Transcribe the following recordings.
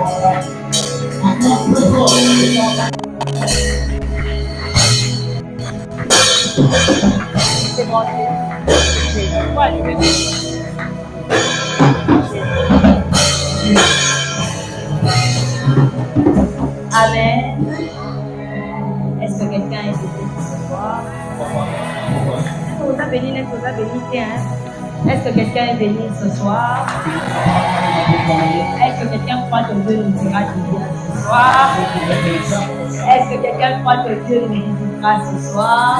C'est bon. Amen. Est-ce que quelqu'un est béni ce soir? Est-ce que vous avez béni? Est-ce que vous avez béni? Est-ce que quelqu'un est béni ce soir? Est-ce que quelqu'un croit que Dieu nous dira du bien ce soir? Est-ce que quelqu'un croit que Dieu nous visitera ce soir?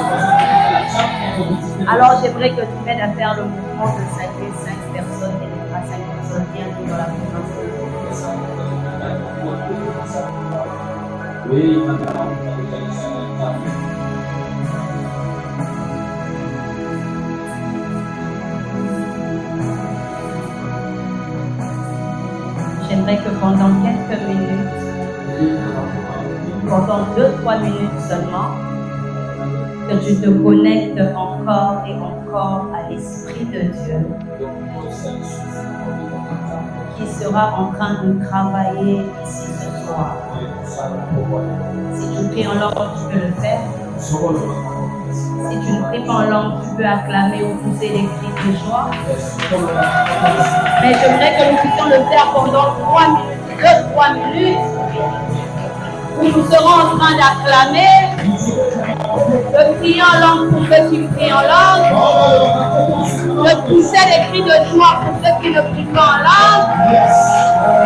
Alors j'aimerais que tu m'aides à faire le mouvement de saluer 5 personnes et les 5 personnes bienvenues dans la présence de Dieu. Oui, j'aimerais que pendant quelques minutes, pendant 2-3 minutes seulement, que tu te connectes encore et encore à l'Esprit de Dieu qui sera en train de travailler ici ce soir. Si tu pries en langue, tu peux le faire. Si tu ne pries pas en langue, tu peux acclamer ou pousser des cris de joie. Mais j'aimerais que nous puissions le faire pendant 2-3 minutes, où nous serons en train d'acclamer, de prier en langue pour ceux qui prient en langue, de pousser des cris de joie pour ceux qui ne prient pas en langue.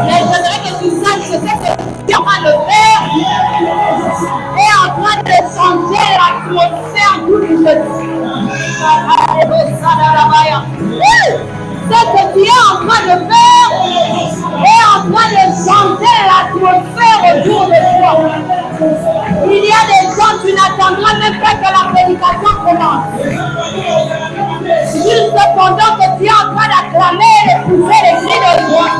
Mais j'aimerais que tu saches que tu es en train de faire et en train de changer l'atmosphère d'où tu te ce que tu es en train de faire est en train de changer l'atmosphère autour de toi. Il y a des gens, tu n'attendras même pas que la prédication commence. Juste pendant que tu es en train d'acclamer et de pousser les cris de joie,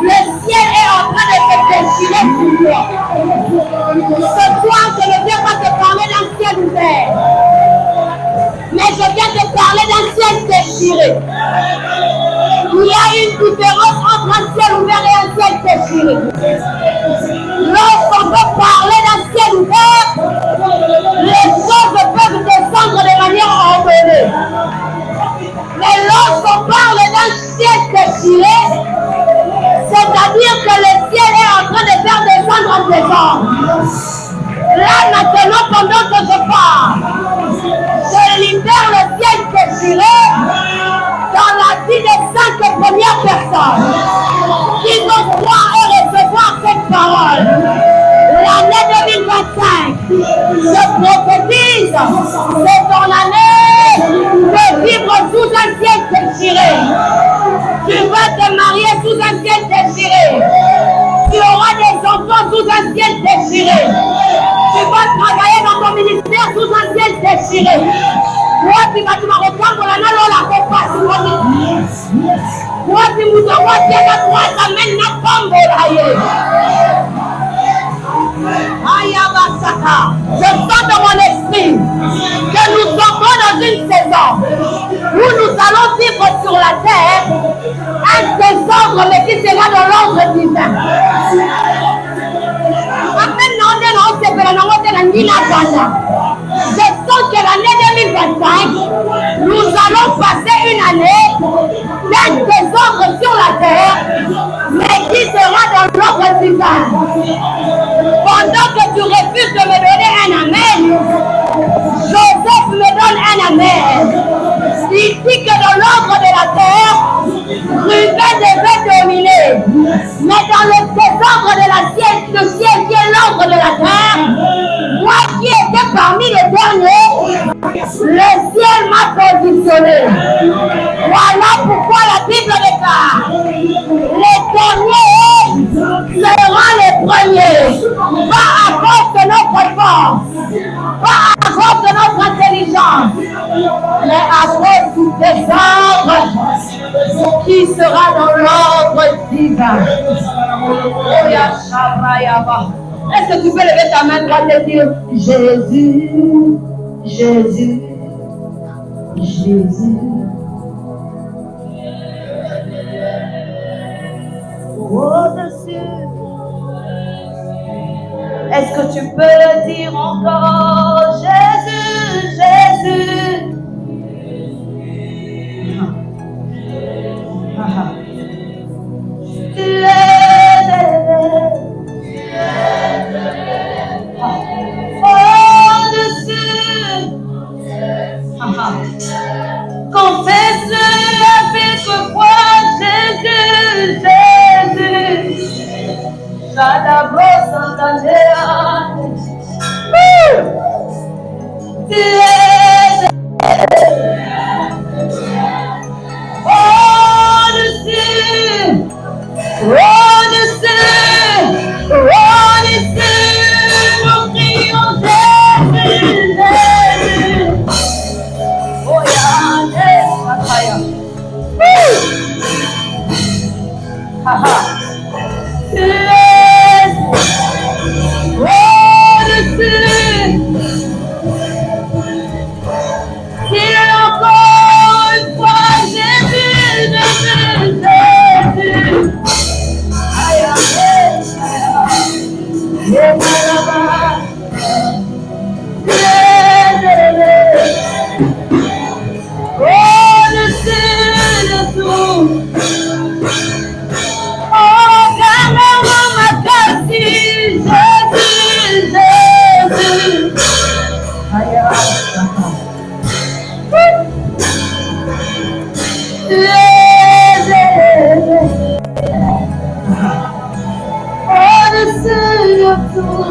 le ciel est en train de se déchirer sur toi. Ce soir, je ne viens pas te parler d'un ciel ouvert, mais je viens te parler d'un ciel déchiré. Il y a une différence entre un ciel ouvert et un ciel déchiré. Lorsqu'on peut parler d'un ciel ouvert, les choses peuvent descendre de manière ordonnée. Mais lorsqu'on parle d'un ciel déchiré, c'est-à-dire que le ciel est en train de faire descendre en désordre. Là maintenant, pendant que je parle, je libère le ciel déchiré dans la vie des 5 premières personnes qui vont croire et recevoir cette parole. L'année 2025, je prophétise, c'est ton année de vivre sous un ciel déchiré. Tu vas te marier sous un ciel déchiré. Tu auras des enfants sous un ciel déchiré. Tu vas travailler dans ton ministère sous un ciel déchiré. Wapi reprendre la nalo la compassion. Wapi mutawatia na kuata mena kombo laye. Ayabasaka. Je sens dans mon esprit que nous sommes dans une saison où nous allons vivre sur la terre un désordre mais qui sera dans l'ordre divin. Je sens que l'année 2025, nous allons passer une année d'un désordre sur la terre, mais qui sera dans l'ordre divin. Pendant que tu refuses de me donner un amen, Joseph me donne un amen. Il dit que dans l'ordre de la terre, Ruben devait dominer. Mais dans le désordre de la ciel, le ciel qui est l'ordre de la terre, moi qui étais parmi les derniers, le ciel m'a positionné. Voilà pourquoi la Bible déclare, les derniers seront les premiers. Pas à cause de notre force, pas à cause de notre intelligence, mais à cause du désordre qui sera dans l'ordre divin. Est-ce que tu peux lever ta main droite et dire Jésus, Jésus, Jésus. Au-dessus Est-ce que tu peux dire encore Jésus, Jésus? Tu es élevé. Au-dessus. Confesse avec foi Jésus, Jésus. Tu es au-dessus, au-dessus, au-dessus, nous crions Jésus, Jésus. Oh yeah, tu es au-dessus. Il encore une fois Jésus, Jésus, Jésus. Aïe, aïe, aïe. Au-dessus de tout. Oh, garde-moi ma Jésus, Jésus, Jésus. Aïe, aïe. Tu es élevé au-dessus de tout.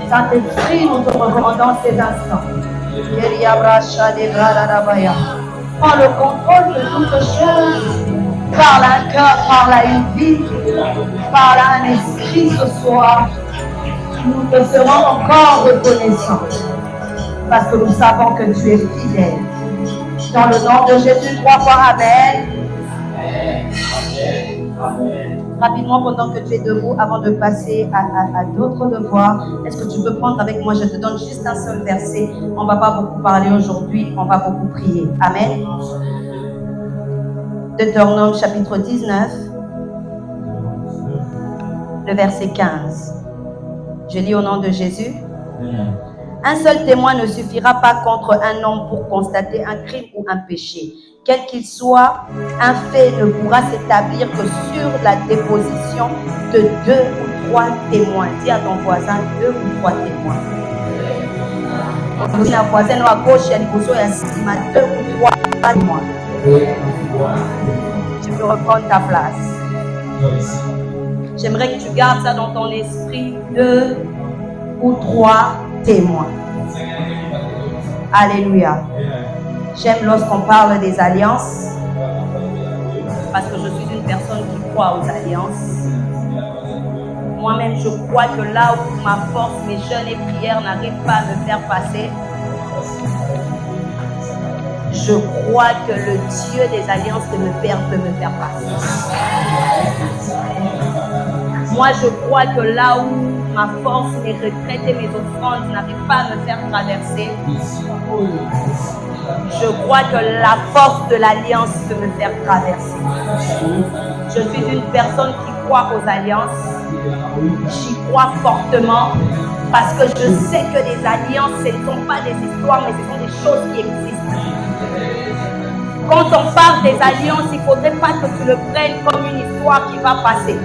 Saint-Esprit, nous te recommandons ces instants. Prends le contrôle de toutes choses. Parle à un cœur, parle à une vie, parle à un esprit ce soir. Nous te serons encore reconnaissants parce que nous savons que tu es fidèle. Dans le nom de Jésus, 3 fois Amen. Rapidement, pendant que tu es debout, avant de passer à d'autres devoirs, est-ce que tu peux prendre avec moi? Je te donne juste un seul verset. On ne va pas beaucoup parler aujourd'hui, on va beaucoup prier. Amen. Deutéronome chapitre 19, le verset 15. Je lis au nom de Jésus. Un seul témoin ne suffira pas contre un homme pour constater un crime ou un péché. Quel qu'il soit, un fait ne pourra s'établir que sur la déposition de 2 ou 3 témoins. Dis à ton voisin 2 ou 3 témoins. La voisine à gauche, il y a une position, il y a 2 ou 3 témoins. Tu peux reprendre ta place. J'aimerais que tu gardes ça dans ton esprit, 2 ou 3 témoins. Alléluia. J'aime lorsqu'on parle des alliances parce que je suis une personne qui croit aux alliances. Moi-même, je crois que là où ma force, mes jeûnes et prières n'arrivent pas à me faire passer, je crois que le Dieu des alliances de mon Père peut me faire passer. Moi, je crois que là où ma force, mes retraites et mes offrandes n'arrivent pas à me faire traverser, je crois que la force de l'alliance peut me faire traverser. Je suis une personne qui croit aux alliances. J'y crois fortement parce que je sais que les alliances, ce ne sont pas des histoires, mais ce sont des choses qui existent. Quand on parle des alliances, il ne faudrait pas que tu le prennes comme une histoire qui va passer.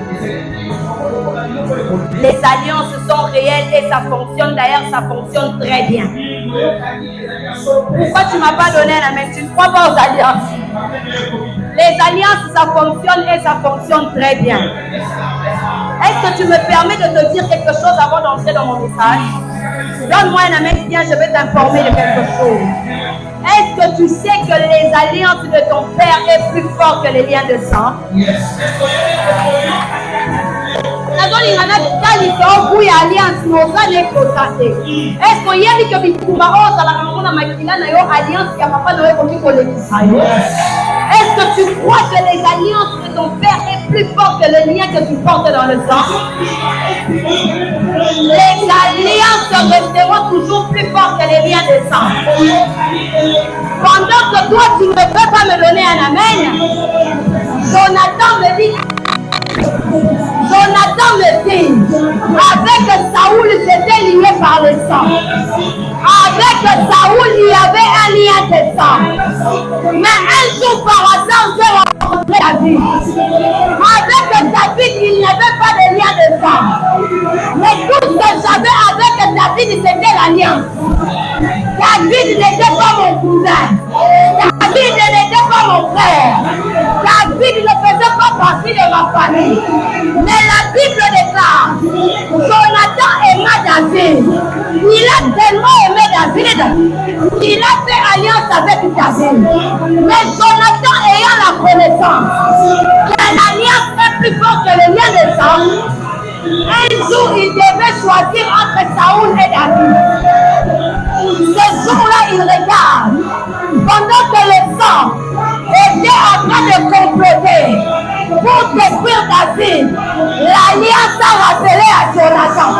Les alliances sont réelles et ça fonctionne. D'ailleurs, ça fonctionne très bien. Pourquoi tu ne m'as pas donné la main? Tu ne crois pas aux alliances? Les alliances, ça fonctionne et ça fonctionne très bien. Est-ce que tu me permets de te dire quelque chose avant d'entrer dans mon message? Donne-moi un amen, viens, je vais t'informer de quelque chose. Est-ce que tu sais que les alliances de ton père est plus fort que les liens de sang? Est-ce qu'on y a dit que Bikuma ose la ramona makila na yo alliance ya papa noé koki kolekisa yo? Est-ce que tu crois que les alliances de ton père est plus fort que le lien que tu portes dans le sang? Les alliances resteront toujours plus fortes que les liens de sang. Pendant que toi tu ne peux pas me donner un amen, je Jonathan me dit, avec Saoul, c'était lié par le sang. Avec Saoul, il y avait un lien de sang. Mais un jour par hasard, j'ai rencontré David. Avec David, il n'y avait pas de lien de sang. Mais tout ce que j'avais avec David, c'était l'alliance. David n'était pas mon cousin. David n'était pas mon frère. David ne faisait pas partie de ma famille. Mais la Bible déclare, Jonathan aima David. Il a tellement aimé David, il a fait alliance avec David. Mais Jonathan ayant la connaissance que l'alliance est plus forte que le lien de sang, un jour il devait choisir entre Saoul et David. Ce jour-là, il regarde, pendant que le sang était en train de comploter pour détruire David, l'alliance a rappelé à Jonathan.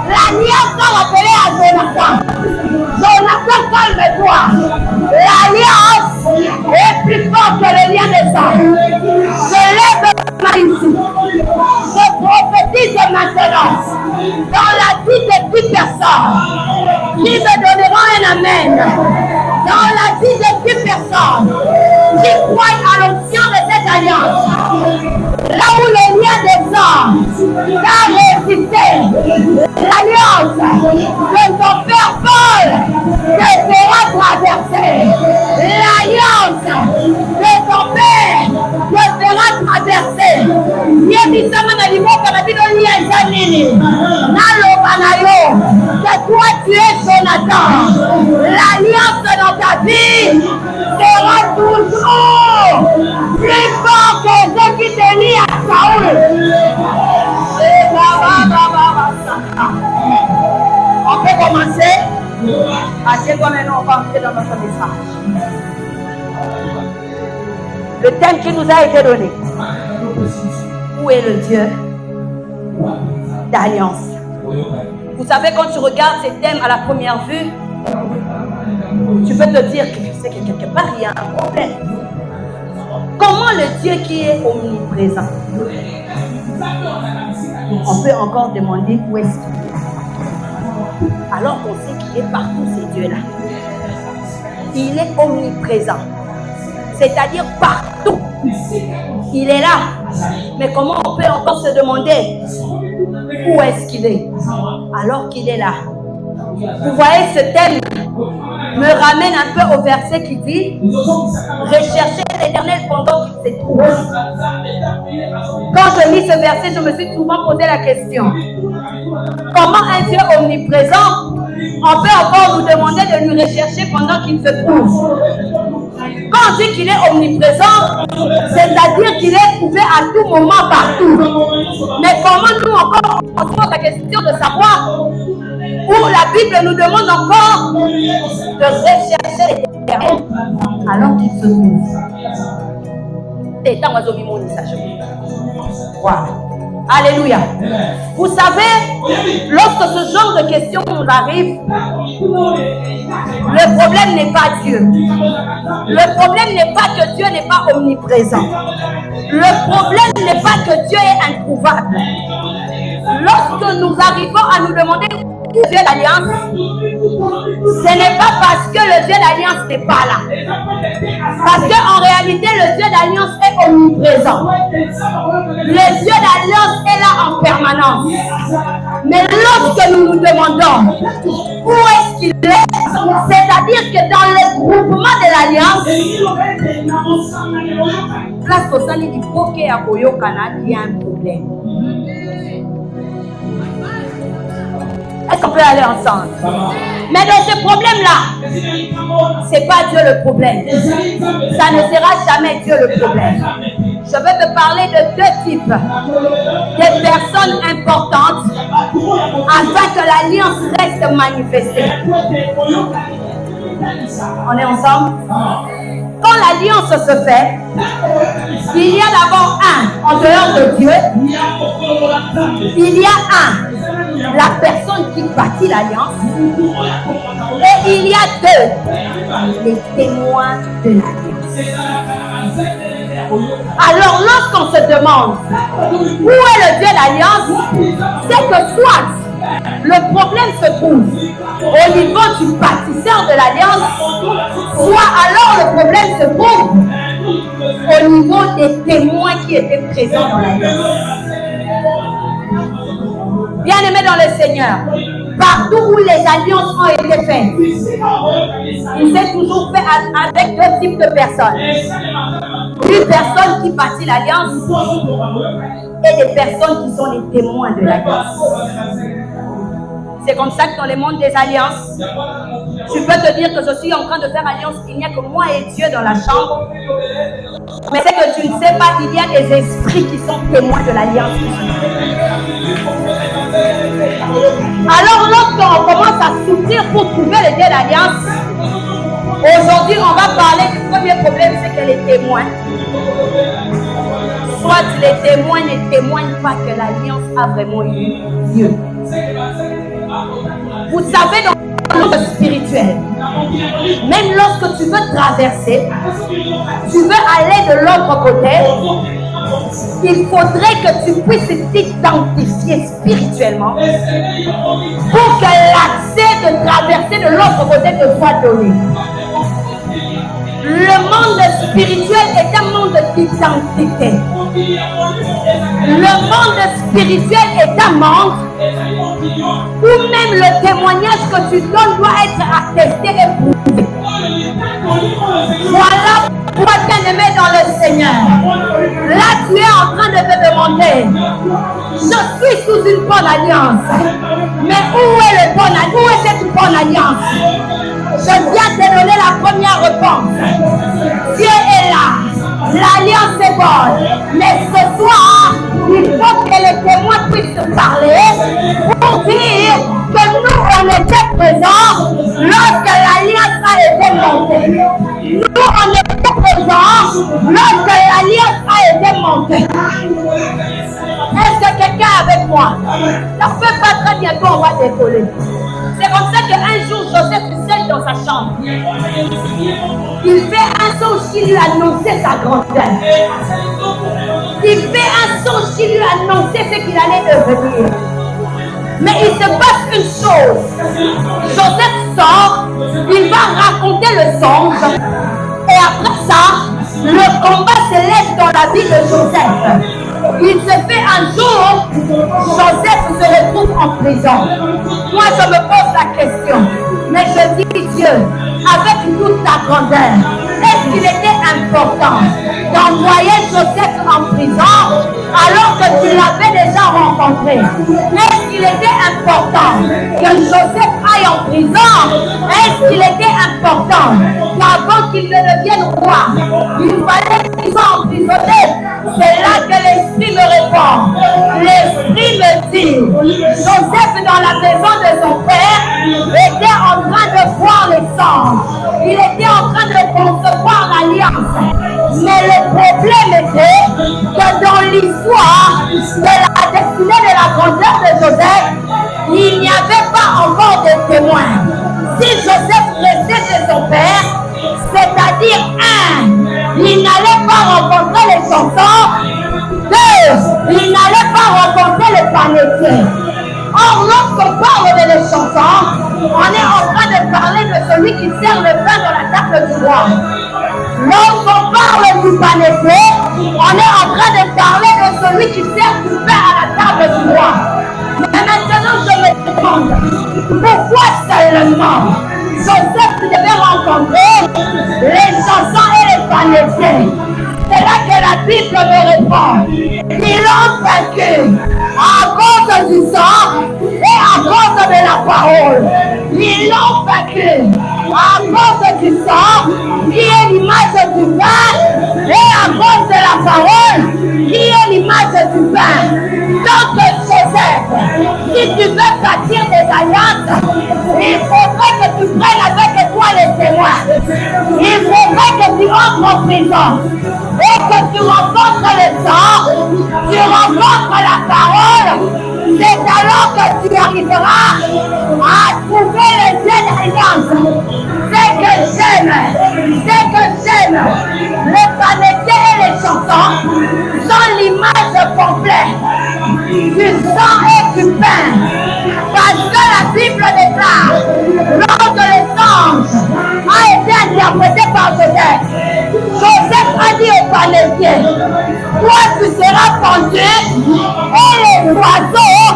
L'alliance a rappelé à Jonathan. Jonathan, calme-toi. L'alliance est plus forte que le lien de sang. Je lève ma main ici. Je prophétise maintenant dans la vie de 10 personnes qui me donneront un amen. Dans la vie de 10 personnes qui croient à l'option de cette alliance. Là où le lien des hommes a résisté, l'alliance de ton père Paul te fera traverser. L'alliance de ton père te fera traverser. C'est toi tu es Jonathan. L'alliance dans ta vie sera toujours plus fort que ce qui te lie à Saoul. On peut commencer. Asseyez-toi maintenant, on va entrer dans notre message. Le thème qui nous a été donné. Où est le Dieu d'alliance? Vous savez, quand tu regardes ces thèmes à la première vue, tu peux te dire que c'est que quelque part il y a un problème. Comment le Dieu qui est omniprésent? On peut encore demander où est-ce qu'il est. Alors qu'on sait qu'il est partout, ces dieux-là. Il est omniprésent. C'est-à-dire partout. Il est là. Mais comment on peut encore se demander où est-ce qu'il est alors qu'il est là? Vous voyez, ce thème me ramène un peu au verset qui dit recherchez l'Éternel pendant qu'il se trouve. Quand je lis ce verset, je me suis souvent posé la question, comment un Dieu omniprésent, on peut encore nous demander de lui rechercher pendant qu'il se trouve? Quand on dit qu'il est omniprésent, c'est-à-dire qu'il est trouvé à tout moment, partout. Mais comment nous encore on se pose la question de savoir où la Bible nous demande encore de rechercher l'Éternel alors qu'il se trouve. Et tant que mon message. Voilà. Alléluia. Vous savez, lorsque ce genre de questions nous arrive, le problème n'est pas Dieu. Le problème n'est pas que Dieu n'est pas omniprésent. Le problème n'est pas que Dieu est introuvable. Lorsque nous arrivons à nous demander où est Dieu d'alliance, ce n'est pas parce que le Dieu d'alliance n'est pas là. Parce qu'en réalité, le Dieu d'alliance est omniprésent. Le Dieu d'alliance est là en permanence. Mais lorsque nous nous demandons où est-ce qu'il est, c'est-à-dire que dans le groupement de l'alliance, place au sein du Poké à Koyokana, il y a un problème. Est-ce qu'on peut aller ensemble? Mais dans ce problème-là, c'est pas Dieu le problème. Ça ne sera jamais Dieu le problème. Je vais te parler de deux types de personnes importantes afin que l'alliance reste manifestée. On est ensemble? Quand l'alliance se fait, il y a d'abord un en dehors de Dieu. Il y a un, la personne qui bâtit l'alliance. Et il y a deux, les témoins de l'alliance. Alors lorsqu'on se demande où est le Dieu d'alliance, c'est que soit le problème se trouve au niveau du bâtisseur de l'alliance, soit alors le problème se trouve au niveau des témoins qui étaient présents dans l'alliance. Bien-aimés dans le Seigneur, partout où les alliances ont été faites, il s'est toujours fait avec deux types de personnes. Une personne qui bâtit l'alliance et des personnes qui sont les témoins de l'alliance. C'est comme ça que dans le monde des alliances, tu peux te dire que je suis en train de faire alliance, il n'y a que moi et Dieu dans la chambre. Mais c'est que tu ne sais pas, il y a des esprits qui sont témoins de l'alliance. Alors lorsqu'on commence à souffrir pour trouver le Dieu d'alliance, aujourd'hui on va parler du premier problème, c'est que les témoins, soit les témoins ne témoignent pas que l'alliance a vraiment eu lieu. Vous savez, dans le monde spirituel, même lorsque tu veux traverser, tu veux aller de l'autre côté, il faudrait que tu puisses t'identifier spirituellement pour que l'accès de traverser de l'autre côté te soit donné. Le monde spirituel est un monde d'identité. Le monde spirituel est un monde où même le témoignage que tu donnes doit être attesté et prouvé. Voilà pourquoi, bien-aimé dans le Seigneur, là tu es en train de te demander, je suis sous une bonne alliance, mais où est cette bonne alliance? Je viens te donner la première réponse. Dieu est là, l'alliance est bonne, mais ce soir, il faut que les témoins puissent parler pour dire que nous, on était présents lorsque l'alliance a été montée. Nous, on était présents lorsque l'alliance a été montée. Est-ce que quelqu'un est avec moi? Ça ne fait pas très bientôt, on va décoller. C'est comme ça qu'un jour, Joseph est seul dans sa chambre. Il fait un songe qui lui annonçait sa grandeur. Il fait un songe qui lui annonçait ce qu'il allait devenir. Mais il se passe une chose. Joseph sort, il va raconter le songe. Et après ça, le combat s'élève dans la vie de Joseph. Il se fait un jour, Joseph se retrouve en prison. Moi, je me pose la question, mais je dis Dieu, avec toute ta grandeur, est-ce qu'il était important d'envoyer Joseph en prison alors que tu l'avais déjà rencontré? Est-ce qu'il était important que Joseph aille en prison? Est-ce qu'il était important qu'avant qu'il ne devienne roi, il fallait qu'il soit emprisonné? C'est là que l'esprit me répond. L'esprit me dit, Joseph dans la maison de son père était en train de voir les songes. Il était en train de concevoir l'alliance. Mais le problème était que dans l'histoire de la destinée de la grandeur de Joseph, il n'y avait pas encore de témoins. Si Joseph restait chez son père, c'est-à-dire il n'allait pas rencontrer les chansons, il n'allait pas rencontrer les panetiers. Or, lorsqu'on parle de les chansons, on est en train de parler de celui qui sert le pain dans la table du roi. Lorsqu'on parle du panetier, on est en train de parler de celui qui sert du pain à la table du roi. Mais maintenant, je me demande, pourquoi seulement Joseph devait rencontrer les chansons et les panetiers? C'est là que la Bible me répond. Ils l'ont vaincu à cause du sang et à cause de la parole. Ils l'ont vaincu à cause du sang qui est l'image du pain et à cause de la parole qui est l'image du pain. Donc Joseph, si tu veux bâtir des alliances, il faudrait que tu prennes avec toi les témoins. Il faudrait que tu entres en prison et que tu rencontres le sang, tu rencontres la parole. C'est alors que tu arriveras à trouver les jeunes alliances. C'est que j'aime les panetiers et les chansons. l'image complète du sang et du pain. Parce que la Bible déclare, lorsque le sang a été interprété par Joseph a dit aux Palestiniens, toi tu seras pendu et les oiseaux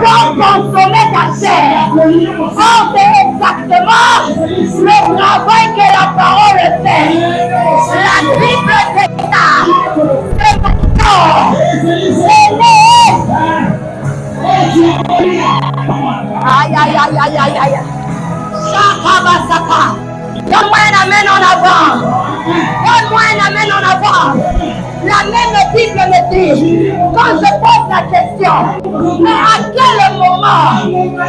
vont consommer ta chair. Or c'est exactement le travail que la parole fait. La Bible déclare, c'est maintenant, c'est né. Aïe, aïe, aïe, aïe, aïe, aïe. Sakabasaka. Donne-moi un amen en avant. Donne-moi un amen en avant. La même Bible me dit, quand je pose la question, mais à quel moment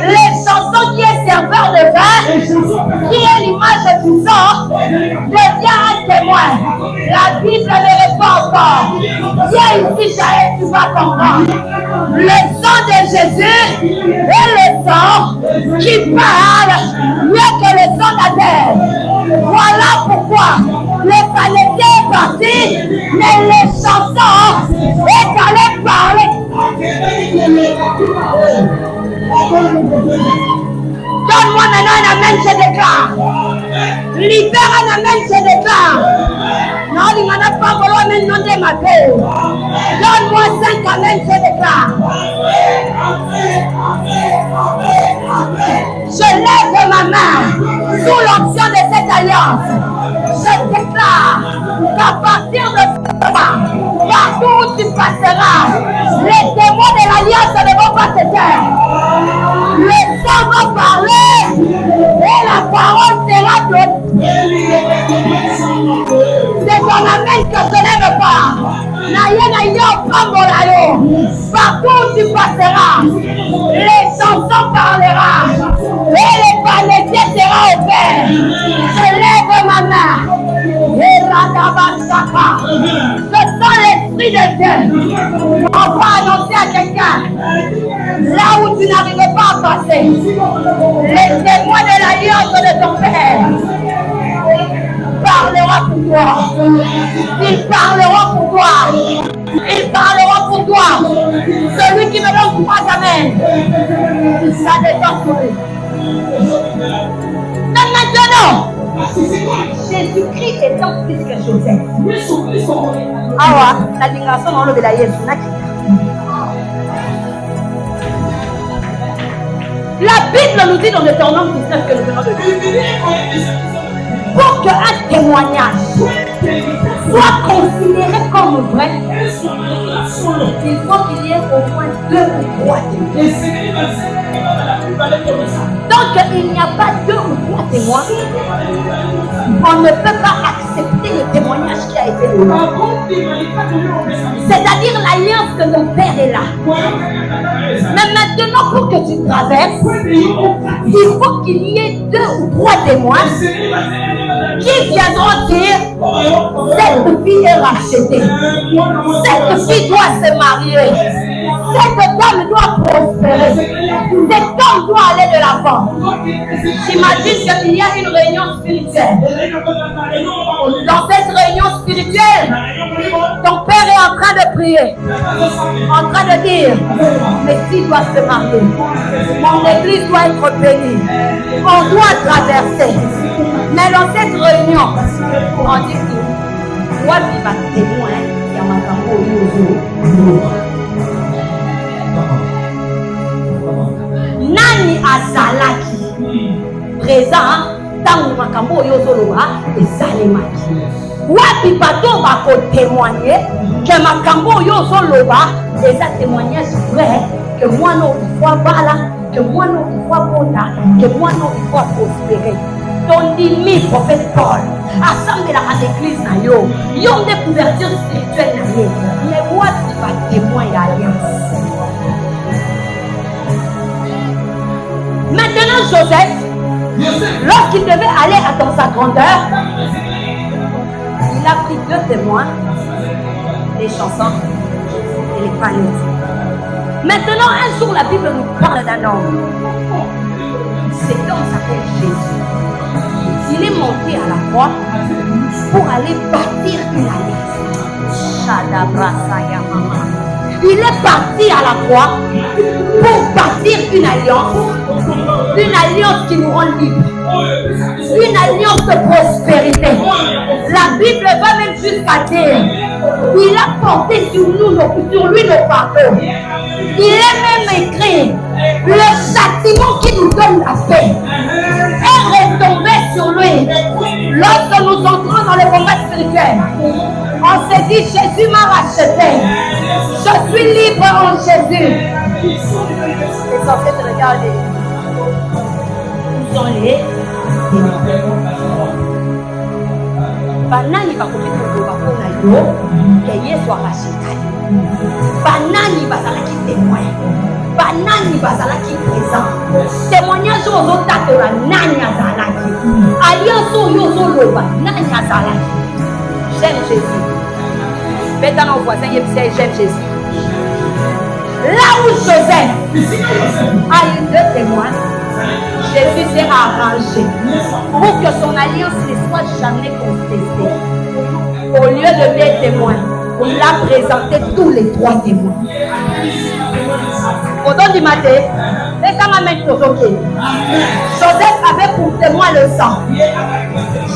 les chansons qui est serveur de vin, qui est l'image du sang, devient un témoin? La Bible me répond encore. Viens ici, Jaël, tu vas comprendre. Le sang de Jésus est le sang qui parle mieux que le sang d'Abel. Voilà pourquoi les Palestiniens est parti, mais les chansons est allé parler. Donne-moi maintenant un amen, je déclare. Libère un amen, je déclare. Non, il n'en a pas voulu amen, non de ma paix. Donne-moi 5 amen, je déclare. Je lève ma main sous l'onction de cette alliance. Je déclare qu'à partir de ce moment, partout où tu passeras, les témoins de l'alliance ne vont pas te taire. Le sang va parler et la parole sera donnée. C'est ton amen que je n'aime pas. Partout où tu passeras, les chansons parleront et les panétiers seront ouverts. Je lève ma main. Je sens l'esprit de Dieu. On va annoncer à quelqu'un là où tu n'arrives pas à passer. Les témoins de l'alliance de ton Père parlera pour toi. Ils parleront pour toi. Ils parleront pour toi. Celui qui me donne 3 amens, ça détend pour lui. Mais maintenant, Jésus-Christ étant plus que Joseph. Ah ouais, la libération dans l'eau de la Yesu. La Bible nous dit dans Deutéronome 19 que nous venons de dire. Pour qu'un témoignage soit considéré comme vrai, il faut qu'il y ait au moins 2 ou 3 témoins. Donc il n'y a pas 2 ou 3 témoins, on ne peut pas accepter le témoignage qui a été donné. C'est-à-dire l'alliance que ton Père est là. Mais maintenant, pour que tu traverses, il faut qu'il y ait 2 ou 3 témoins qui viendront dire cette fille est rachetée, cette fille doit se marier, cette dame doit prospérer, cet homme doit aller de l'avant. J'imagine qu'il y a une réunion spirituelle. Dans cette réunion spirituelle, ton Père est en train de prier, en train de dire mes filles doivent se marier, mon église doit être bénie, on doit traverser. Mais dans cette réunion, on dit que toi tu vas témoin, il y a ma Nani azalaki présent dans makambo yozoloa et salemaki. Wapi bato bako témoigner que makambo yozoloa et ça témoignage vrai que moi non il faut bala, que moi non il faut bonda, que moi non il faut prospérer. Ton demi prophète Paul assemble à l'église na yo ont des couvertures spirituelles na yo mais moi tu vas témoin ya alliance. Maintenant Joseph, lorsqu'il devait aller dans sa grandeur, il a pris 2 témoins, les chansons et les panétiers. Maintenant un jour la Bible nous parle d'un homme. Cet homme s'appelle Jésus. Il est monté à la croix pour aller bâtir une alliance. Il est parti à la croix pour bâtir une alliance qui nous rend libres, une alliance de prospérité. La Bible va même jusqu'à dire, il a porté sur lui nos fardeaux. Il est même écrit, le châtiment qui nous donne la paix est retombé sur lui. Lorsque nous entrons dans le combat spirituel, on se dit, Jésus m'a racheté. Je suis libre en Jésus. C'est censé te regarder. Où sont les banani bakona yo que Yesu aracheta. Banani bazalaki témoin. Banani bazalaki présent. Témoignage aux autres de la nani azalaki. Alliance oyo zoloba nani azalaki. J'aime Jésus. Faites dans nos voisins, j'aime Jésus. Là où Joseph a eu deux témoins, Jésus s'est arrangé pour que son alliance ne soit jamais contestée. Au lieu de deux témoins, il a présenté tous les trois témoins. Au don du matin, les gens m'amènent au jockey. Joseph avait pour témoin le sang.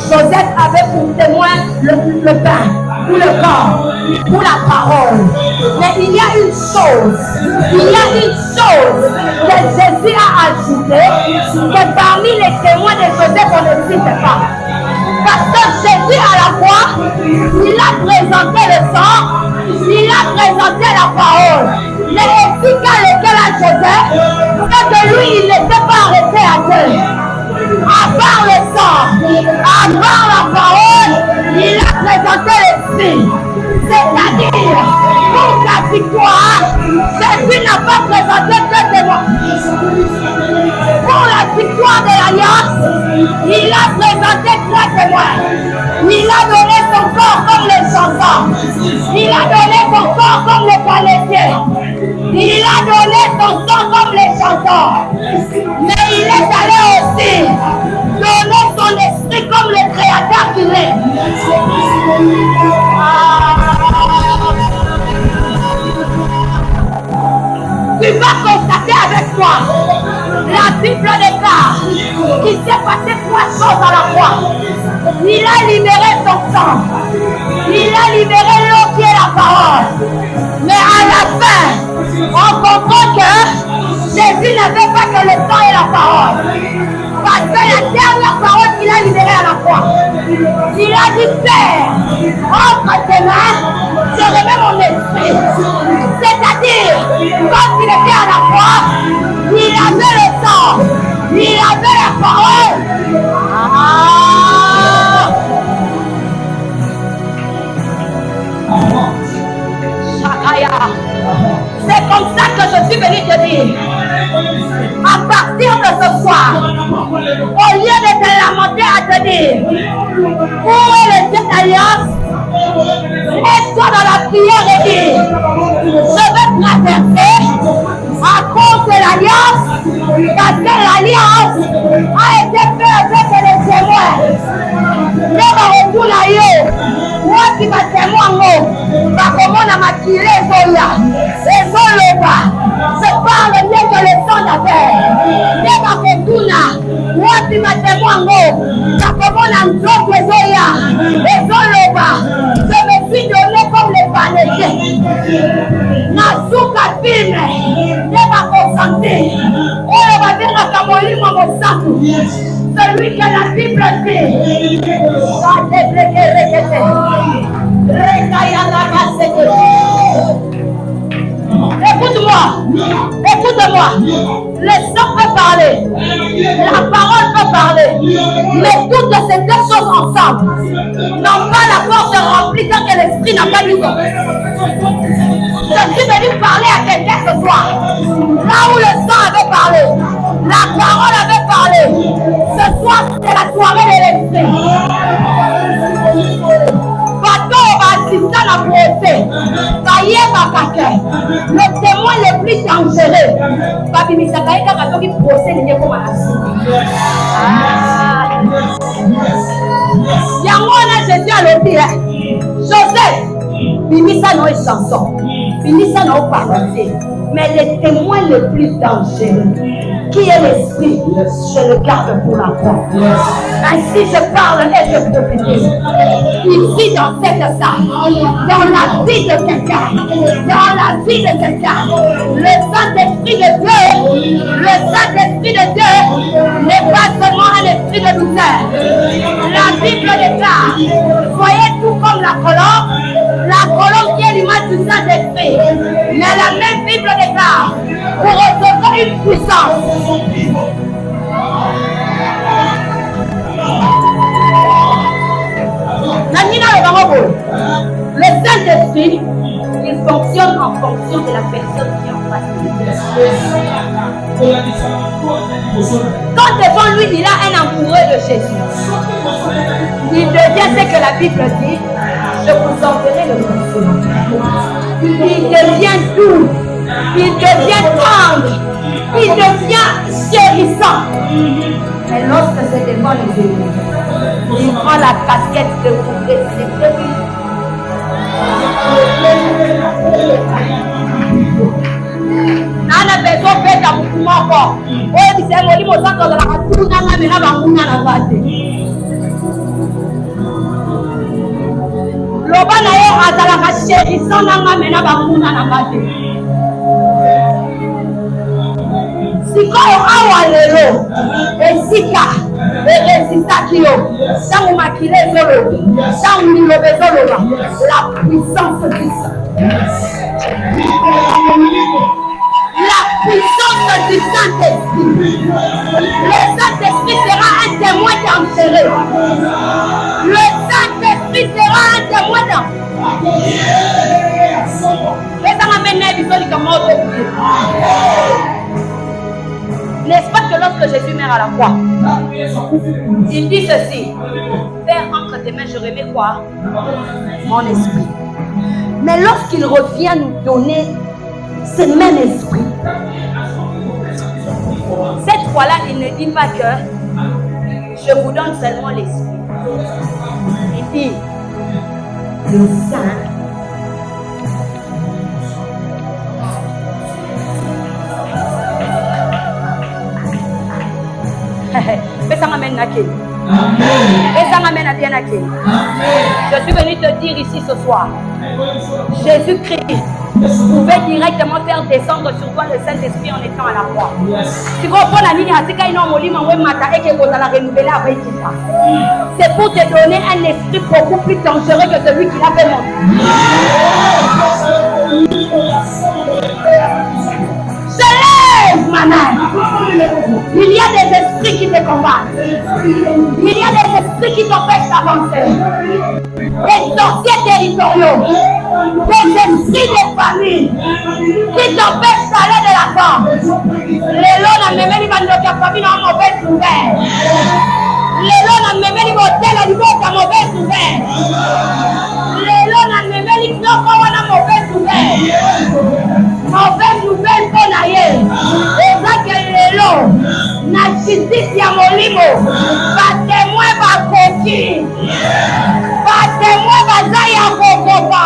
Joseph avait pour témoin le pain, ou le corps, ou la parole. Mais il y a une chose que Jésus a ajoutée, que parmi les témoins de Joseph, on ne cite pas. Parce que Jésus à la croix, il a présenté le sang, il a présenté la parole. Mais efficace lequel à Joseph, que lui, il n'était pas arrêté à Dieu. À part le sang, à part la parole, il a présenté l'esprit. C'est-à-dire, pour la victoire, Jésus n'a pas présenté que témoins. Pour la victoire de l'alliance, il a présenté trois témoins. Il a donné son corps comme les chantants. Il a donné son corps comme les palétiers. Il a donné son sang comme les chantants. Mais il est allé aussi donner son esprit comme le créateur qu'il est. Tu vas constater avec moi la Bible déclare qu'il s'est passé trois choses à la fois. Il a libéré son sang, il a libéré l'eau qui est la parole. Mais à la fin, on comprend que Jésus n'avait pas que le sang et la parole. Parce que la dernière parole qu'il a libérée à la croix, il a dit, Père, entre tes mains, je remets mon esprit. C'est-à-dire, quand il était à la croix, il avait le sang, il avait la parole. C'est comme ça que je suis venu te dire. À partir de ce soir, au lieu de te lamenter à te dire, où est le Dieu d'alliance, mets-toi dans la prière et dis, je vais traverser à cause de l'alliance, parce que l'alliance a été faite avec les témoins. Le retour là, moi qui va témoigner, va comment on a maquillé Zoya, et Zoloba, je parle bien que le sang d'affaires. Et ma fortuna, moi qui va témoigner, va comment on a d'autres Zoya, et Zoloba, je me suis donné comme les vanité. Nasuka filme, et ma consanté, on va dire à Kamoli Mamosaku. Celui que la Bible dit, écoute-moi, le sang peut parler, la parole peut parler, mais toutes ces deux choses ensemble n'ont pas la force de remplir tant que l'esprit n'a pas lu son. Je suis venu parler à quelqu'un ce soir, là où le sang avait parlé, la parole avait parlé. Ce soir, c'est la soirée de l'esprit. Bateau va assister à la procès. Le témoin le plus dangereux. Papi Misakaïka va donc procès de Nieko Manassi. Yango na Jésus a le dit, Joseph, Finissez nos chansons. Finissez nos paroles. Mais les témoins les plus dangereux, qui est l'esprit, je le garde pour la croix. Ainsi je parle et je prophétise. Ici dans cette salle, dans la vie de quelqu'un, le Saint-Esprit de Dieu, n'est pas seulement un esprit de douceur. La Bible déclare, voyez tout comme la colombe qui est l'image du Saint-Esprit. Mais la même Bible déclare, pour recevoir une puissance. Le Saint-Esprit, il fonctionne en fonction de la personne qui est en face de lui. Quand devant lui, il a un amoureux de Jésus, il devient ce que la Bible dit, je vous enverrai le consolateur. Il devient doux, il devient tendre, il devient chérissant. Mais lorsque c'est devant les ennemis, il prend la casquette de vous. Nana besoin peta moko. Oyo bisema oli mosanto la katuna na mena banguna na bate. Loba na ye azala ka chérissant na mena banguna na bate. Sikoyo awa lelo esika resista kio sangu makile zolo sangu milobe zolo la puissance du Saint-Esprit. Le Saint-Esprit sera un témoin d'enterré. Le Saint-Esprit sera un témoin d'enterré. N'est-ce pas que lorsque Jésus meurt à la croix, il dit ceci: Père, entre tes mains, je remets quoi? Mon esprit. Mais lorsqu'il revient nous donner ce même esprit, cette fois-là, il ne dit pas que je vous donne seulement l'esprit. Il dit le Saint. Je suis venu te dire ici ce soir, Jésus-Christ pouvait directement faire descendre sur toi le Saint-Esprit en étant à la croix. C'est pour te donner un esprit beaucoup plus dangereux que celui qu'il avait monté. Se lève, ma mère. Il y a des esprits qui te combattent. Il y a des esprits qui t'empêchent d'avancer. Des sorciers territoriaux. Des esprits de famille qui t'empêchent d'aller de l'avant. Les lots n'a même pas de famille dans mon mauvaise nouvelle. Les lots n'a même pas de l'hôtel dans mauvaise nouvelle. Les lots n'a même pas de mauvaise nouvelle. Mauvaise nouvelle pour naïe. Et ça que les lots na justice ya molimo. Pas témoin pas conquis. Pas témoin pas ya kokoba.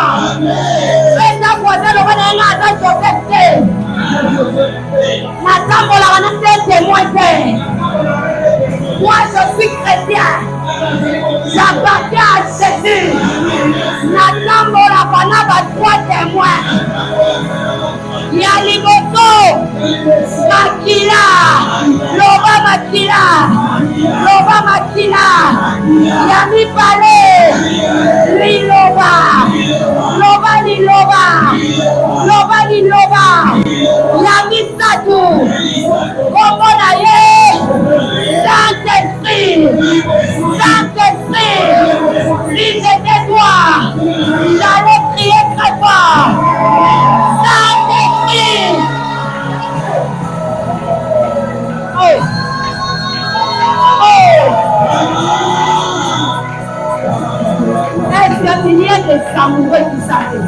C'est ça pour ça le roi n'a pas de Matambo la na témoin. Moi je suis chrétien. J'appartiens à Jésus. Matambo la bana ba trois témoins. Yaliboto Makila Loba Makila Yami Pale Lui Loba Yami Sadou Komonaye Saint-Esprit si c'était toi j'allais prier très fort. Saint-Esprit. Est-ce qu'il y a des amoureux qui savent?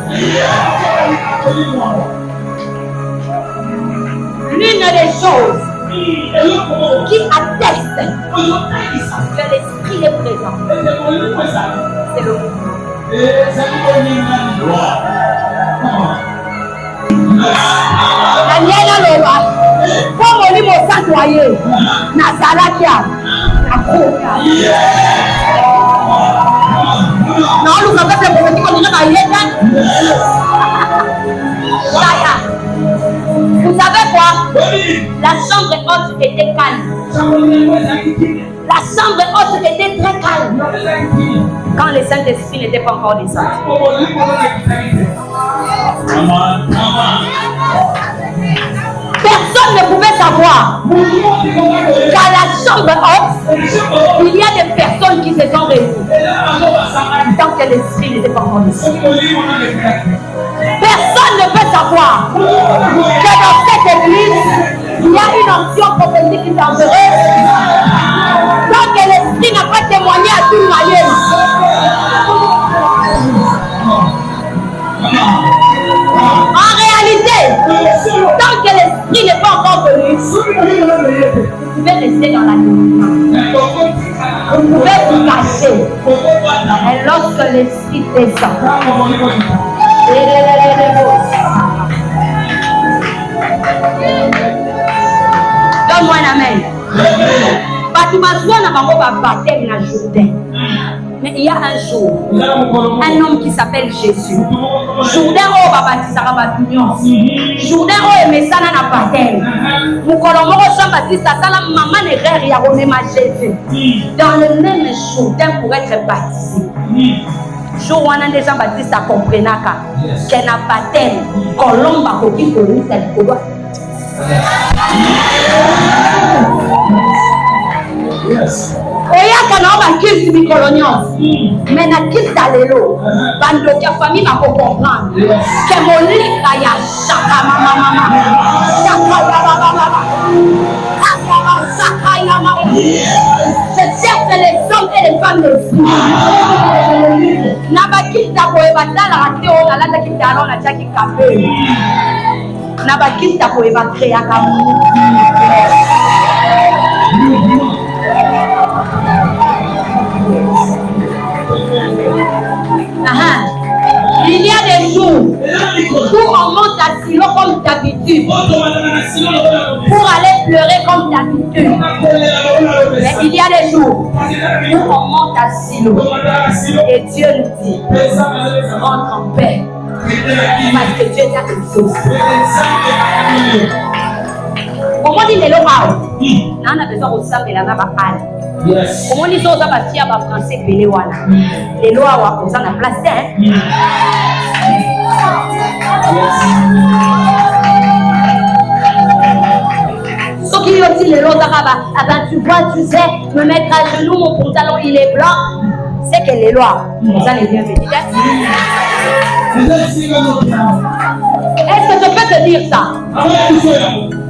L'une des choses qui atteste que l'esprit est présent, c'est le mouvement. Daniel a le bas. Pour mon livre au santoyer. Nazalakia. Non, nous avons fait le prophétique, on dirait Maïlena. Vous savez quoi? La chambre haute était calme. La chambre haute était très calme. Quand le Saint-Esprit n'était pas encore descendu. Personne ne pouvait savoir qu'à la chambre haute, il y a des personnes qui se sont réunies tant que l'Esprit n'était pas encore descendu. Personne ne peut savoir que dans cette église, il y a une onction prophétique qui s'enverrait tant que l'Esprit n'a pas témoigné à tout le manière. En réalité, tant que l'Esprit n'est pas encore venu, vous pouvez rester dans la nuit. Vous pouvez vous cacher. Et lorsque l'Esprit descend, donne-moi un amen. Mais il y a un jour, un homme qui s'appelle Jésus. Jourdain au baptiste Jourdain au Messana na baptême. Mukolomo Jean-Baptiste Sala maman ne rêve ya remema Jésus. Dans le même Jourdain pour être baptisé. Jour où on a des Jean-Baptiste à comprenaka qu'un baptême colomba koki koki tel koba. Yes. Et il y a quand on va quitter le colonial. Mais na quitte à l'élo. Bando qui a famille va comprendre. Que mon lit a ya chaka mama mama. Chaka mama mama. Chaka mama. Je cherche les hommes et les femmes de Dieu. Na ba quitte à boeba dans la radio on a la quitte à on a chaki café. Na ba quitte à boeba créer comme il y a des jours où on monte à Silo comme d'habitude pour aller pleurer comme d'habitude. Mais il y a des jours où on monte à Silo et Dieu nous dit rentre en paix parce que Dieu t'a quelque chose. Comment dit les locaux? On a besoin de ça de la navale. Comment dit ça va faire à français belé wana? Les lois wa pour ça na place hein. Ce qui ont dit les lois d'Araba, ah ben tu vois, tu sais, me mettre à genoux, mon pantalon il est blanc. C'est que les lois, vous allez bien venir. Est-ce que je peux te dire ça?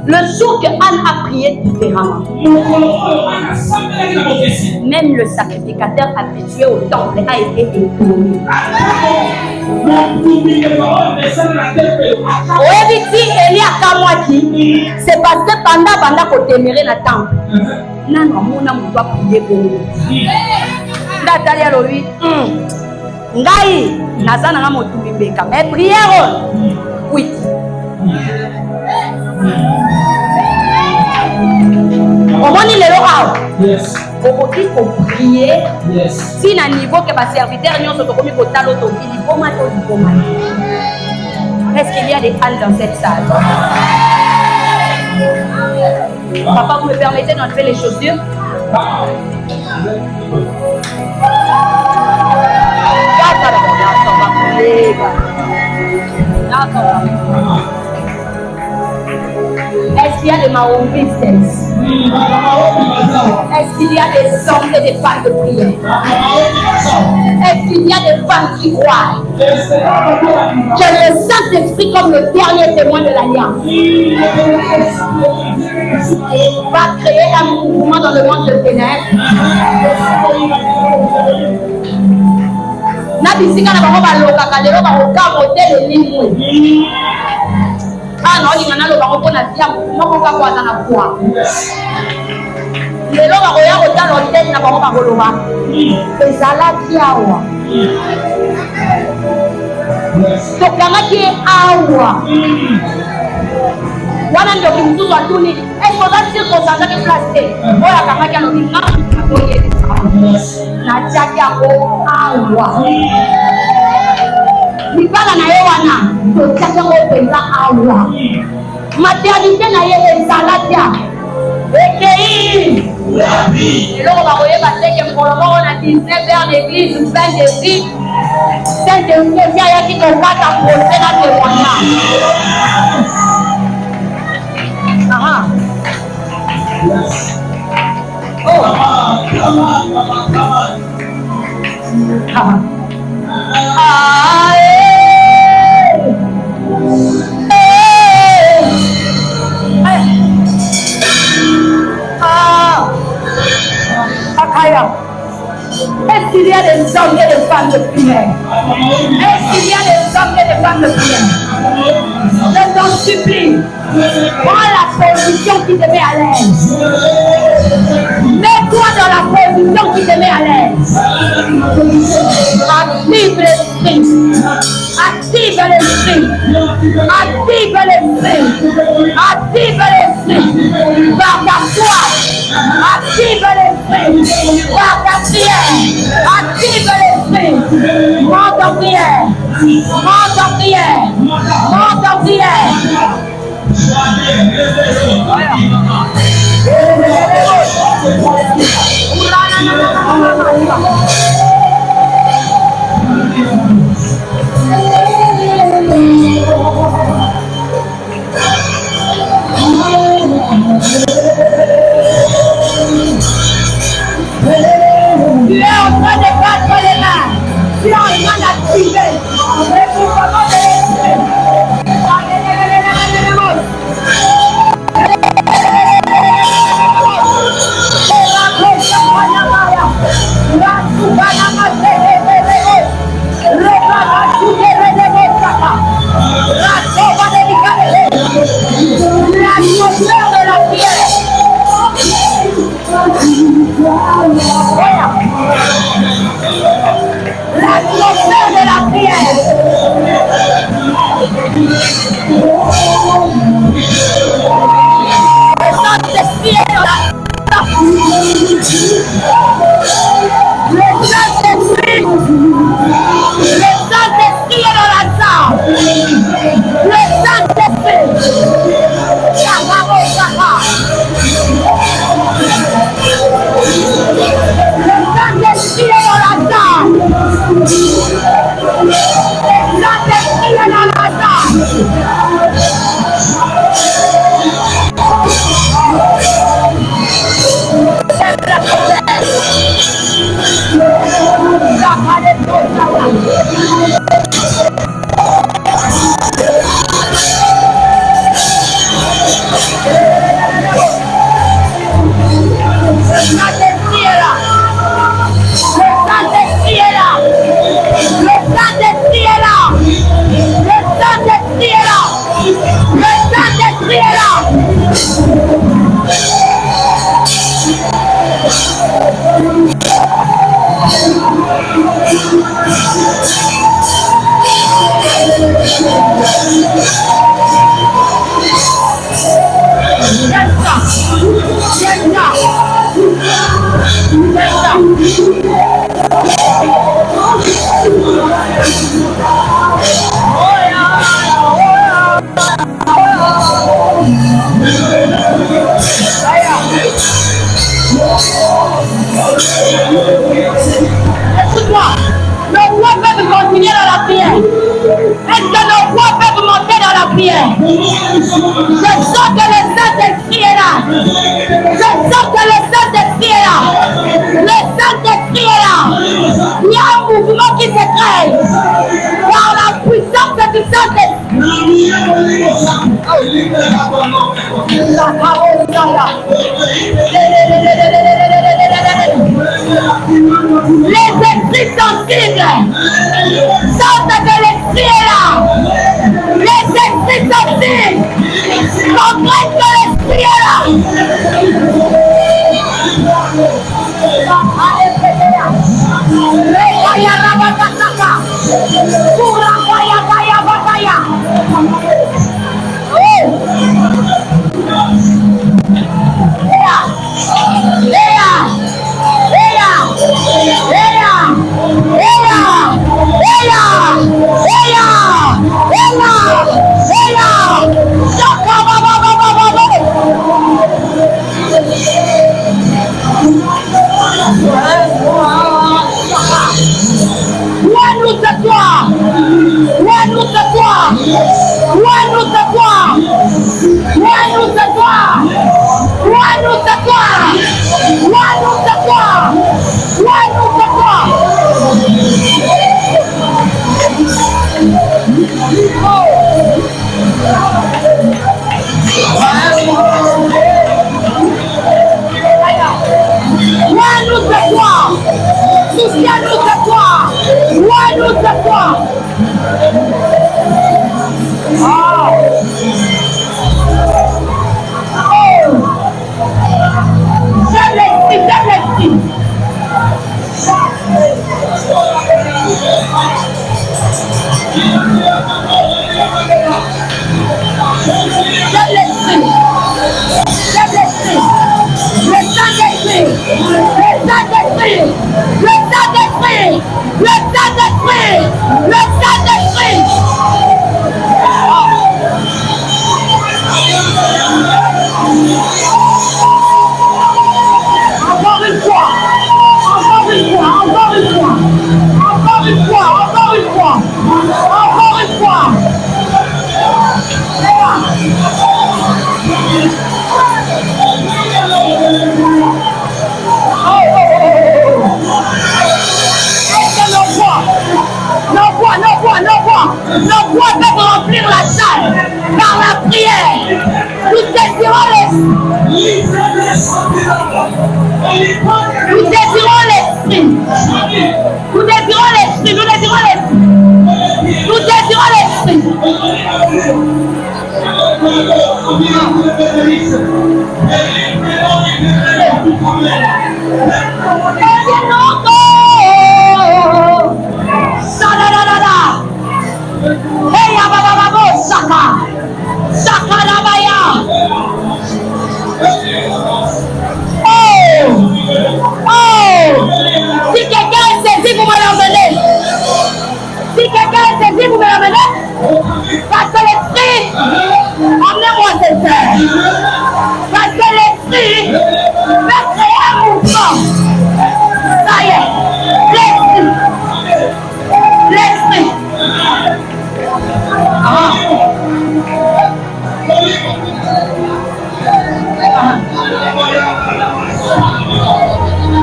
Le jour que Anne a prié différemment, même le sacrificateur habitué au temple a été étonné. C'est parce que pendant qu'on témérait le temple, non, on a prié pour nous. Nathalie a lui, Ngai, Nazana a mon toubibeka, mais prière, oui. Comment dit les lois? Yes. Pour prier, yes. Si à niveau que ma serviteur n'y a pas commis pour tal auto, il faut m'attendre. Est-ce qu'il y a des halles dans cette salle? Papa, vous me permettez d'enlever les chaussures? Est-ce qu'il y a des marrons business? Est-ce qu'il y a des hommes et des femmes de prière? Est-ce qu'il y a des femmes qui croient que le Saint-Esprit, comme le dernier témoin de l'Alliance, va créer un mouvement dans le monde de ténèbres? Ah non, il y en a le baron pour la diable, non, on va voir dans la foi. Les lois royales au dans l'hôtel, n'a pas on va relever. Et ça là, qui a ou? tokamaki ye awa wana ndoki mosusu atuni ekoza circonstance place te oyo akamaki alobi akoyebisa natiaki yango awa libala na ye wana totiaki yango mpenza awa maternité na ye ezala tia ekei eloko bakoyeba teke mokolo moko na 19h l'église Saint-Jésus Saint-Jésus ayaki kokata procès na témoignage. Est-ce qu'il y a des hommes et des femmes de prière? Est-ce qu'il y a des hommes et des femmes de prière? Je t'en supplie, prends la position qui te met à l'aise. Mets-toi dans la position qui te met à l'aise. Active l'esprit. Active l'esprit. Active l'esprit. Active l'esprit. Par ta foi. Active l'esprit. Par ta prière. Active l'esprit. Monte en prière. Monte en prière. Monte en prière. Tu es en train de battre les mains. Tu es en train d'activer. Et pour comment de l'esprit. L'atmosphère de la prière. L'atmosphère de la prière. Le Saint-Esprit est dans la Le Saint-Esprit est dans la salle. Le Saint-Esprit. Le Saint-Esprit est dans la salle. Le Saint-Esprit est dans la salle. Écoute-moi, nos voix peuvent continuer dans la prière. Est-ce que nos voix peuvent monter dans la prière? Je sens que le Saint-Esprit est là. Je sens que le Saint-Esprit est là. Le Saint-Esprit est là. Il y a un mouvement qui se crée par la puissance du Saint-Esprit. Les esprits sensibles sentent que l'esprit est là. Les esprits sensibles comprennent que l'esprit est là. Pour la toi. Loin-nous de toi. Loin-nous de toi. Loin-nous de toi. Loin-nous de toi. Loin-nous de toi. Loin-nous de toi. Loin-nous de toi. Soutiens-nous de toi. Loin-nous de toi. Oh. J'aime l'esprit, j'aime l'esprit. J'aime l'esprit. J'aime l'esprit. Le Saint-Esprit. Le Saint-Esprit. Le Saint-Esprit. Le Saint-Esprit. Le Saint-Esprit. Encore une fois. Encore une fois. Encore une fois. Encore une fois. Encore une fois. Encore une fois. Nos voix peuvent remplir la salle par la prière. Nous désirons l'esprit. Nous désirons l'esprit. Nous désirons l'esprit. Nous désirons l'esprit. Nous désirons l'esprit. Hey, Abababo, Saka, Saka Labaya. Oh, oh. Si quelqu'un est saisi, vous me l'emmenez. Si quelqu'un est saisi, vous me l'emmenez. Parce que l'esprit, emmenez-moi cette terre. Parce que l'esprit va créer un mouvement. Ça y est, l'esprit. L'esprit.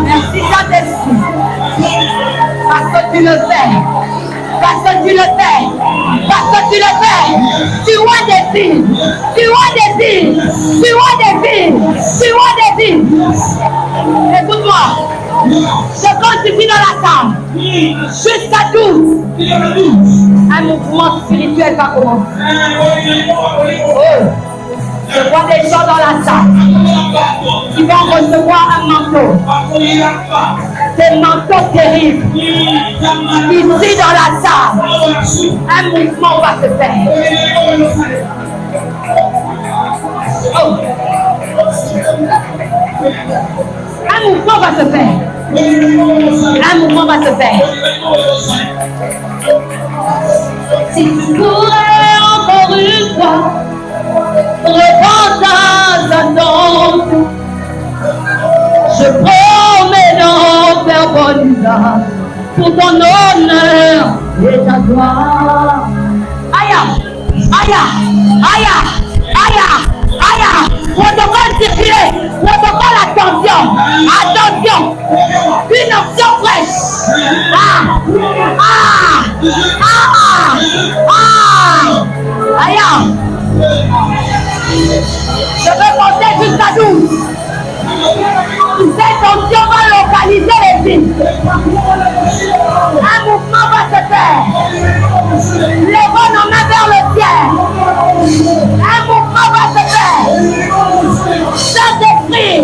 Merci Saint-Esprit. Parce que tu le fais. Parce que tu le fais. Parce que tu le fais. Tu vois des vies. Tu vois des vies. Tu vois des vies. Tu vois des vies. Écoute-moi. Je continue dans la table. Jusqu'à 12. Un mouvement spirituel va commencer. Oh. Je vois des gens dans la salle qui vont recevoir un manteau. Des manteaux terribles. Ici dans la salle, un mouvement va se faire. Oh. Un mouvement va se faire. Un mouvement va se faire. Si tu pourrais encore une fois reprends ta danse, je promets d'en faire bon usage pour ton honneur et ta gloire. Aïe, aïe, aïe, aïe, aïe, protocole circulé, protocole attention, attention, une option fraîche. Ah, ah, ah, ah, aïe. Je vais monter jusqu'à 12. Cette option va localiser les villes. Un mouvement va se faire. Lèvons nos mains vers le ciel. Un mouvement va se faire. Saint-Esprit,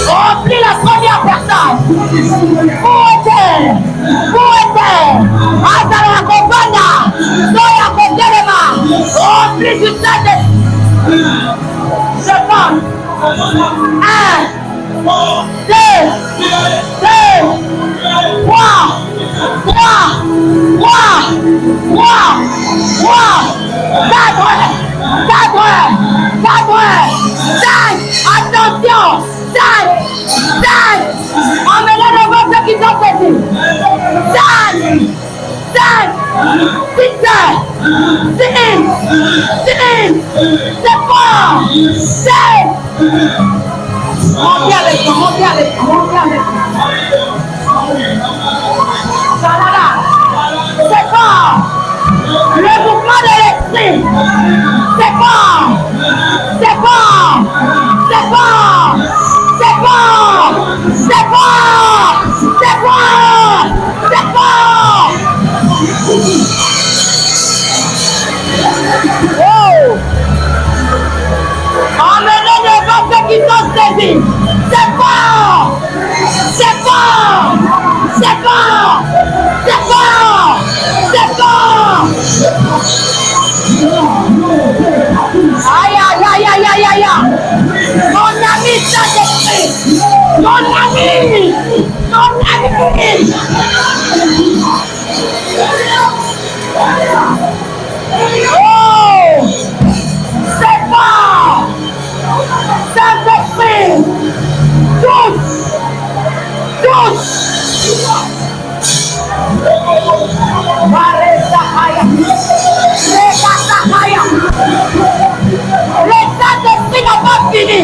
remplis la première personne. Où est-elle? Où est-elle? Attends, accompagne. Soyez à côté des mains. Remplis du Saint-Esprit. Je compte. 1, 2, 3, 5, attention, 5, emmenez les votes qui sont saisis. 5, C'est fort. Montez avec moi. C'est fort. Le mouvement de l'esprit. C'est fort. Oh! Emmenez devant ceux qui sont saisis. C'est fort. Aïe. Mon ami Saint-Esprit. Mon ami. Oh! C'est fort! Saint-Esprit! Tous! Le Saint-Esprit n'a pas fini!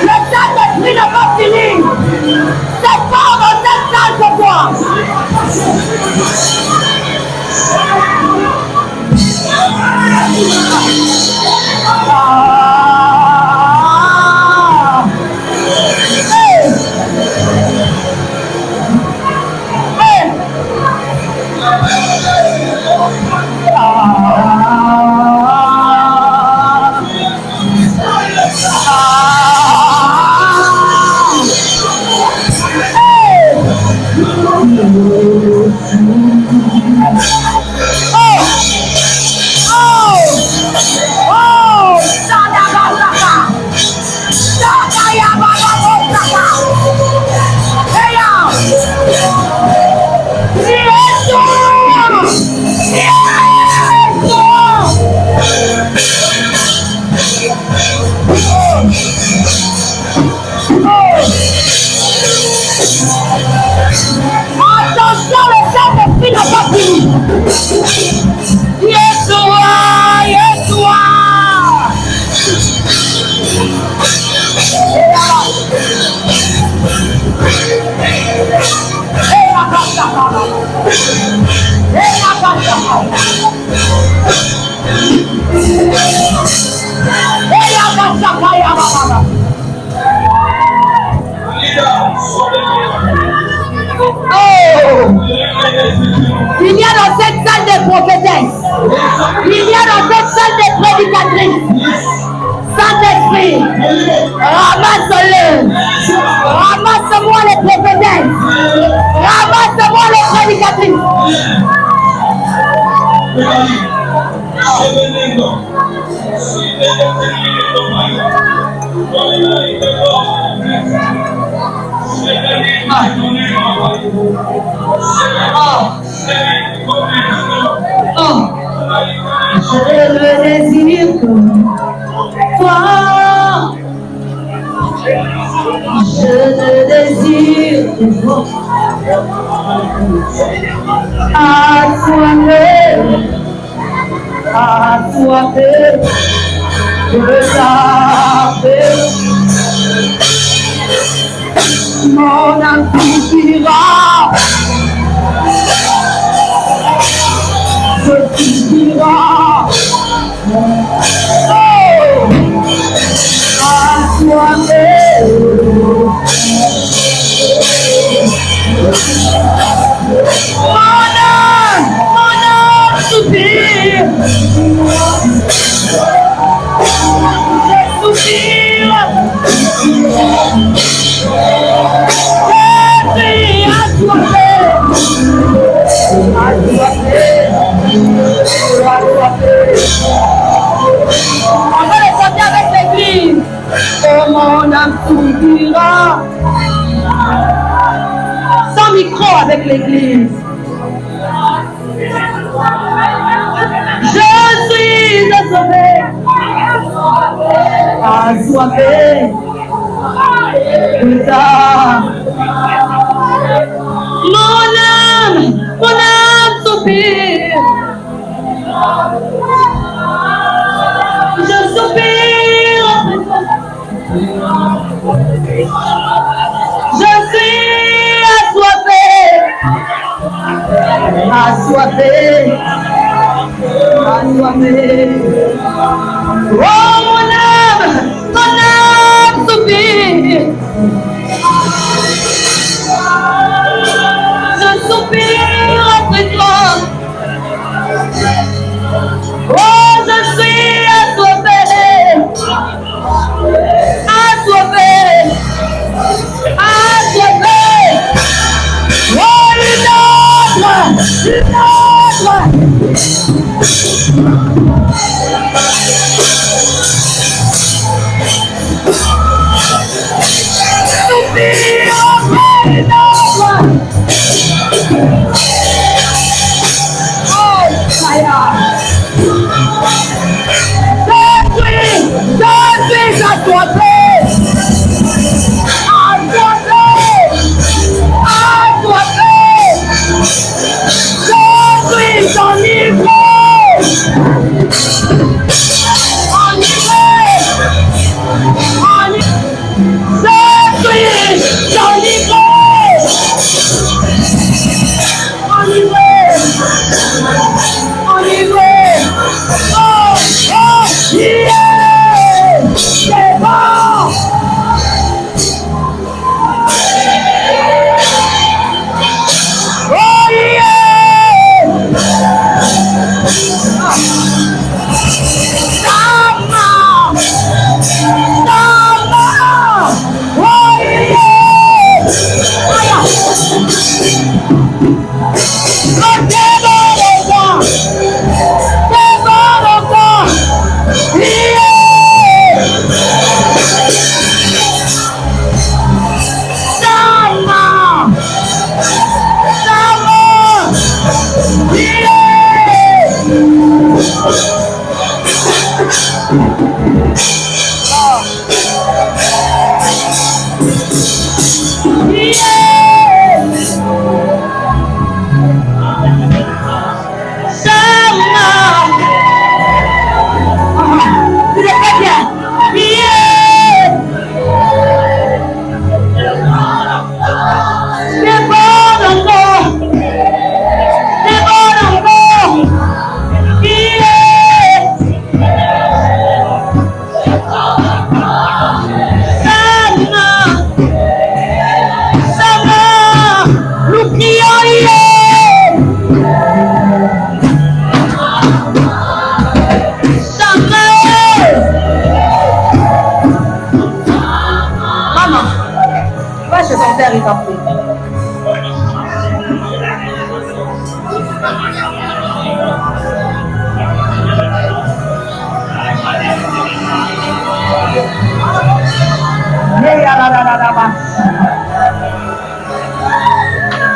Le Saint-Esprit n'a pas fini. C'est fort dans cette salle ce soir. Attention, le Saint-Esprit n'a pas fini. Yeshua. Il y a dans cette salle des prophétesses, il y a dans cette salle des prédicatrices. Saint-Esprit, ramasse-le, ramasse-moi les prophétesses, ramasse-moi les prédicatrices. Je le désire comme toi. Je te désire comme à toi je t'appelle. Mon âme suffira. Je suffira. Oh, à toi-même. Mon âme soupire. Je soupire. On va les chanter avec l'église. Oh, mon âme soupira. Sans micro avec l'église. assoiffé de ta. Mon âme soupire. Je soupire après toi. Je suis assoiffé. Oh mon âme soupire. Je soupire après toi. Oh, je suis assoiffé. Oh, une autre.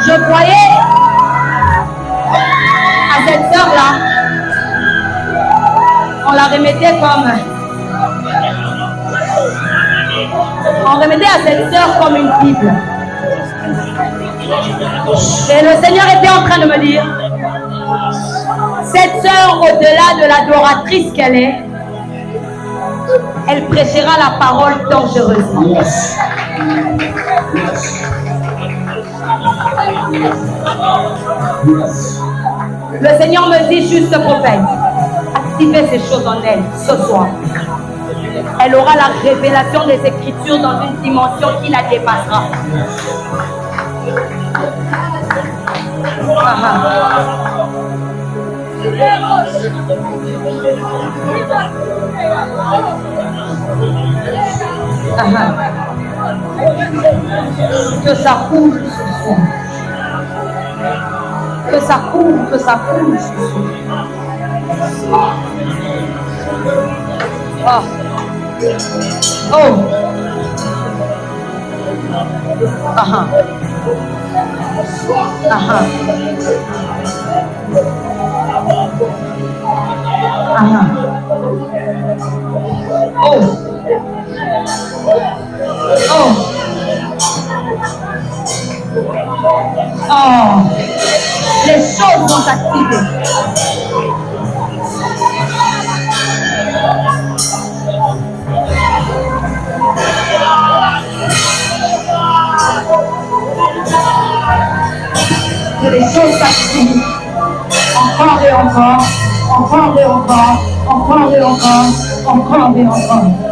Je croyais à cette sœur-là, on la remettait on remettait à cette sœur comme une Bible. Et le Seigneur était en train de me dire, cette sœur, au-delà de l'adoratrice qu'elle est, elle prêchera la parole dangereusement. Le Seigneur me dit juste, prophète, activez ces choses en elle ce soir. Elle aura la révélation des Écritures dans une dimension qui la dépassera. Que ça coule ce soir. Que ça coule ce soir. Oh. Oh. encore et encore, encore et encore, encore et encore, encore et encore.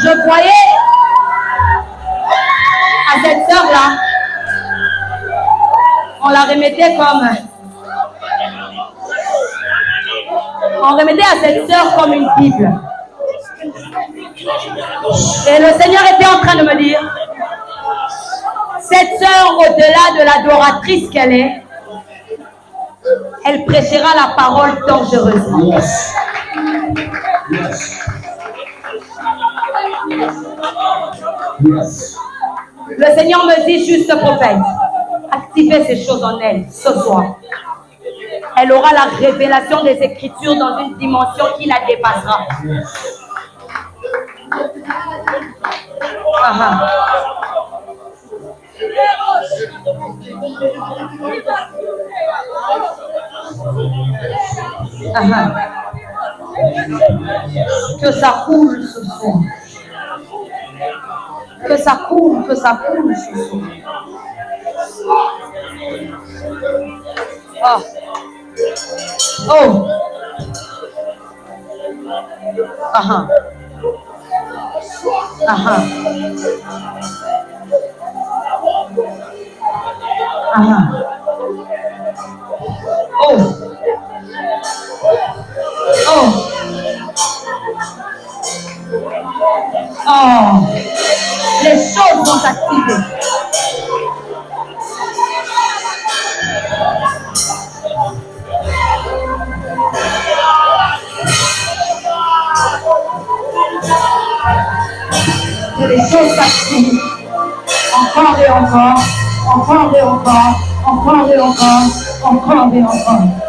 Je croyais à cette sœur-là, on la remettait comme... On remettait à cette sœur comme une Bible. Et le Seigneur était en train de me dire, cette sœur, au-delà de l'adoratrice qu'elle est, elle prêchera la parole dangereusement. Yes. Yes. Yes. Le Seigneur me dit, juste prophète, Activez ces choses en elle ce soir. Elle aura la révélation des Écritures dans une dimension qui la dépassera. Que ça coule ce soir. Que ça coule ce soir. Oh. Les choses vont s'activer. Les choses s'activent. Encore et encore. Encore et encore. Encore et encore. Encore et encore.